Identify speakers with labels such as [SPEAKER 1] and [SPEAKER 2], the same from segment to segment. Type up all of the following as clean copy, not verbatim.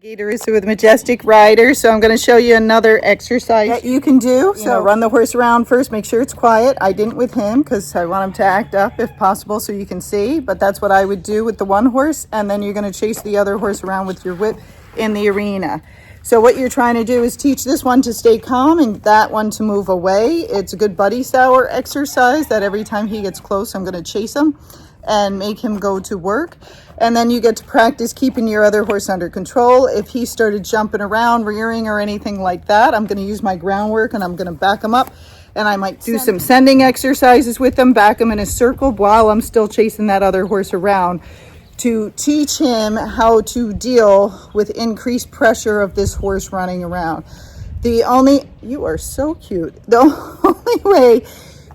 [SPEAKER 1] DeRusso with Majestic Rider. So I'm going to show you another exercise that you can do. So run the horse around first, make sure it's quiet. I didn't with him because I want him to act up if possible so you can see, but that's what I would do with the one horse. And then you're going to chase the other horse around with your whip in the arena. So what you're trying to do is teach this one to stay calm and that one to move away. It's a good buddy sour exercise that every time he gets close, I'm going to chase him and make him go to work. And then you get to practice keeping your other horse under control. If he started jumping around, rearing or anything like that, I'm going to use my groundwork and I'm going to back him up. And I might do some sending exercises with him, back him in a circle while I'm still chasing that other horse around to teach him how to deal with increased pressure of this horse running around. You are so cute. The only way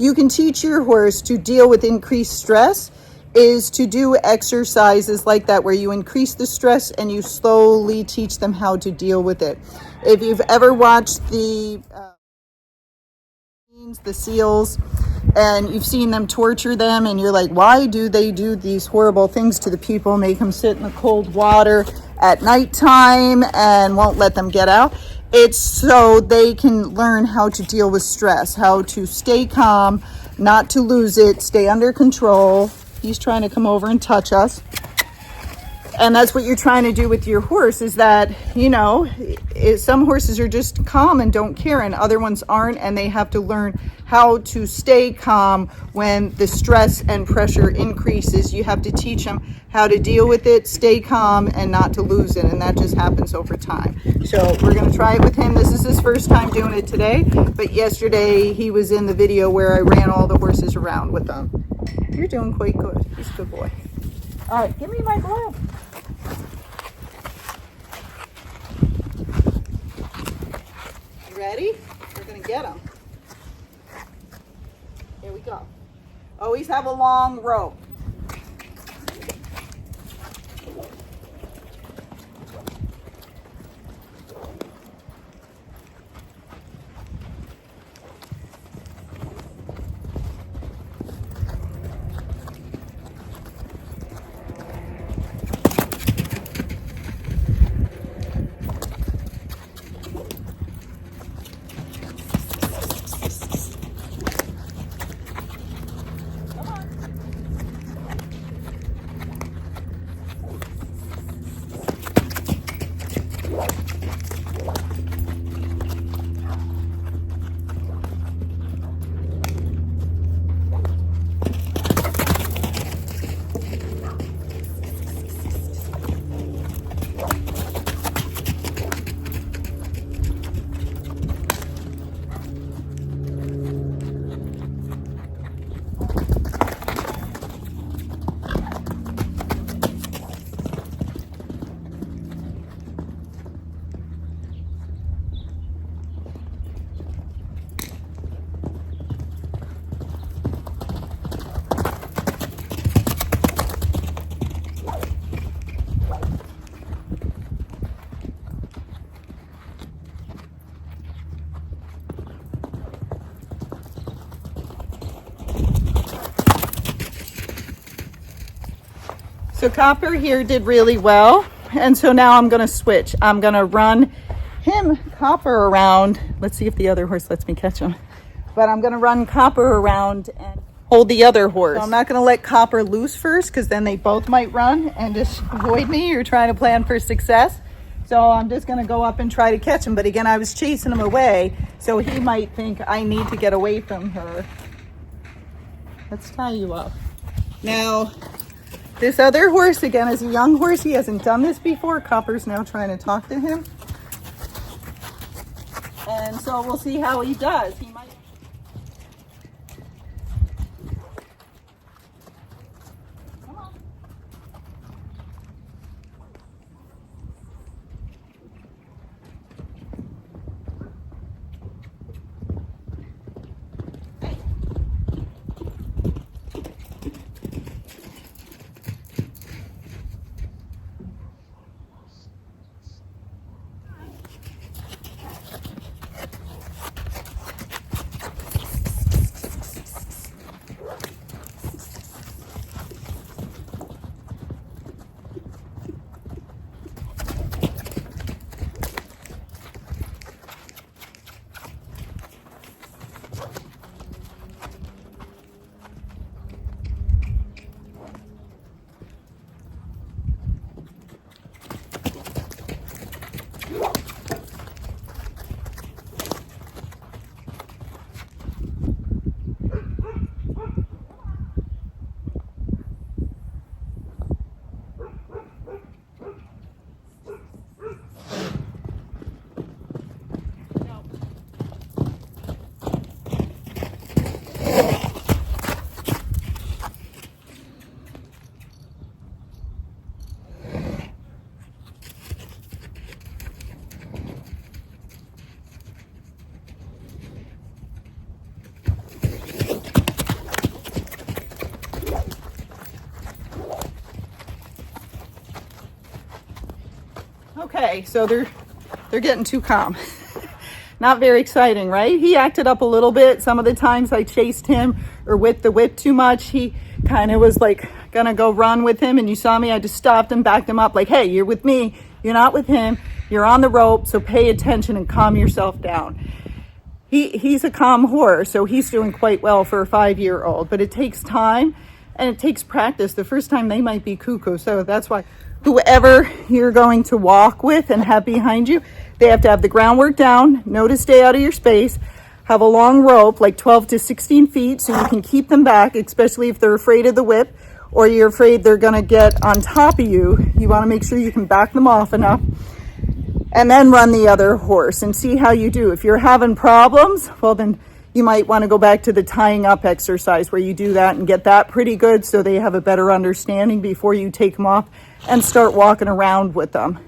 [SPEAKER 1] you can teach your horse to deal with increased stress is to do exercises like that where you increase the stress and you slowly teach them how to deal with it. If you've ever watched the seals and you've seen them torture them and you're like, why do they do these horrible things to the people, make them sit in the cold water at nighttime and won't let them get out? It's so they can learn how to deal with stress, how to stay calm, not to lose it, stay under control. He's trying to come over and touch us. And that's what you're trying to do with your horse is that, some horses are just calm and don't care and other ones aren't, and they have to learn how to stay calm when the stress and pressure increases. You have to teach them how to deal with it, stay calm, and not to lose it, and that just happens over time. So we're going to try it with him. This is his first time doing it today, but yesterday he was in the video where I ran all the horses around with them. You're doing quite good. He's a good boy. All right, give me my glove. You ready? We're going to get him. Here we go. Always have a long rope. So Copper here did really well, and so now I'm going to switch. I'm going to run Copper around. Let's see if the other horse lets me catch him. But I'm going to run Copper around and hold the other horse. So I'm not going to let Copper loose first because then they both might run and just avoid me. You're trying to plan for success. So I'm just going to go up and try to catch him. But again, I was chasing him away, so he might think I need to get away from her. Let's tie you up. Now, this other horse, again, is a young horse. He hasn't done this before. Copper's now trying to talk to him. And so we'll see how he does. He might... Come on. Okay, so they're getting too calm. Not very exciting, right? He acted up a little bit. Some of the times I chased him or whipped the whip too much. He kind of was like gonna go run with him, and you saw me, I just stopped him, backed him up like, hey, you're with me, you're not with him, you're on the rope, so pay attention and calm yourself down. He's a calm horse, so he's doing quite well for a 5-year-old, but it takes time and it takes practice. The first time they might be cuckoo, so that's why whoever you're going to walk with and have behind you, they have to have the groundwork down, know to stay out of your space, have a long rope, like 12 to 16 feet, so you can keep them back, especially if they're afraid of the whip or you're afraid they're gonna get on top of you. You wanna make sure you can back them off enough and then run the other horse and see how you do. If you're having problems, well then you might wanna go back to the tying up exercise where you do that and get that pretty good so they have a better understanding before you take them off and start walking around with them.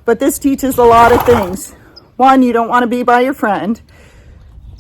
[SPEAKER 1] But this teaches a lot of things. 1, you don't want to be by your friend.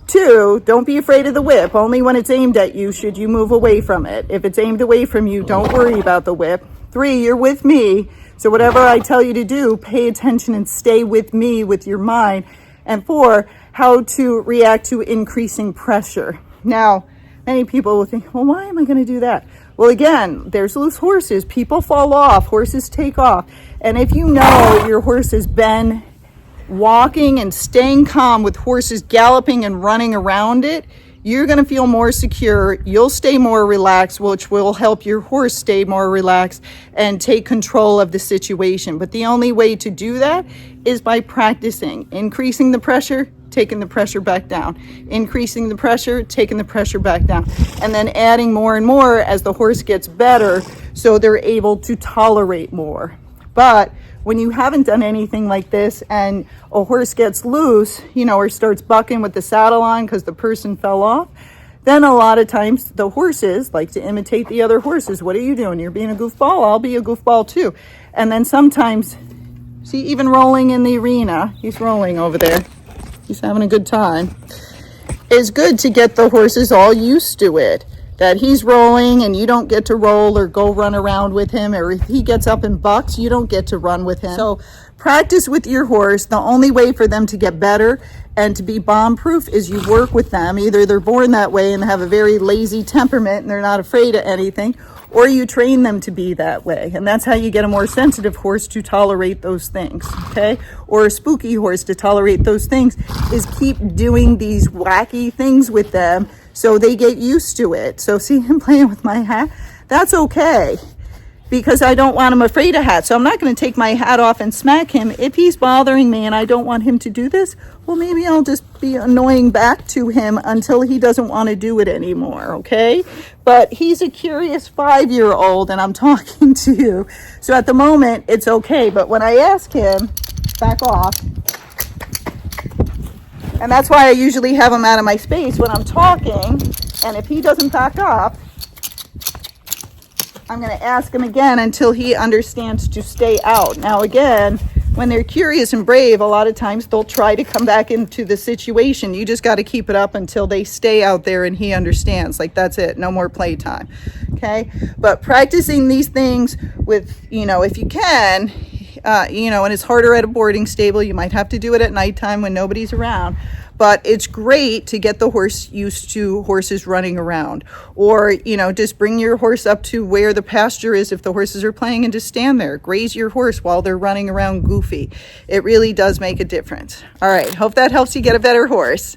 [SPEAKER 1] 2, don't be afraid of the whip. Only when it's aimed at you should you move away from it. If it's aimed away from you, don't worry about the whip. 3, you're with me. So whatever I tell you to do, pay attention and stay with me with your mind. And 4, how to react to increasing pressure. Now, many people will think, well, why am I going to do that? Well, again, there's loose horses. People fall off. Horses take off. And if you know your horse has been walking and staying calm with horses galloping and running around it, you're going to feel more secure. You'll stay more relaxed, which will help your horse stay more relaxed and take control of the situation. But the only way to do that is by practicing, increasing the pressure, taking the pressure back down, increasing the pressure, taking the pressure back down, and then adding more and more as the horse gets better so they're able to tolerate more. But when you haven't done anything like this and a horse gets loose, or starts bucking with the saddle on because the person fell off, then a lot of times the horses like to imitate the other horses. What are you doing? You're being a goofball? I'll be a goofball too. And then sometimes, see, even rolling in the arena, he's rolling over there. He's having a good time. It's good to get the horses all used to it, that he's rolling and you don't get to roll or go run around with him, or if he gets up and bucks, you don't get to run with him. So practice with your horse. The only way for them to get better and to be bomb-proof is you work with them. Either they're born that way and have a very lazy temperament and they're not afraid of anything, or you train them to be that way. And that's how you get a more sensitive horse to tolerate those things, okay? Or a spooky horse to tolerate those things is keep doing these wacky things with them so they get used to it. So see him playing with my hat? That's okay, because I don't want him afraid of hats. So I'm not going to take my hat off and smack him. If he's bothering me and I don't want him to do this, well, maybe I'll just be annoying back to him until he doesn't want to do it anymore, okay? But he's a curious 5-year-old and I'm talking to you. So at the moment, it's okay. But when I ask him, back off, and that's why I usually have him out of my space when I'm talking, and if he doesn't back up, I'm going to ask him again until he understands to stay out. Now again, when they're curious and brave, a lot of times they'll try to come back into the situation. You just got to keep it up until they stay out there and he understands. Like, that's it. No more playtime. Okay? But practicing these things with, if you can, and it's harder at a boarding stable. You might have to do it at nighttime when nobody's around. But it's great to get the horse used to horses running around. Or, just bring your horse up to where the pasture is if the horses are playing and just stand there. Graze your horse while they're running around goofy. It really does make a difference. All right, hope that helps you get a better horse.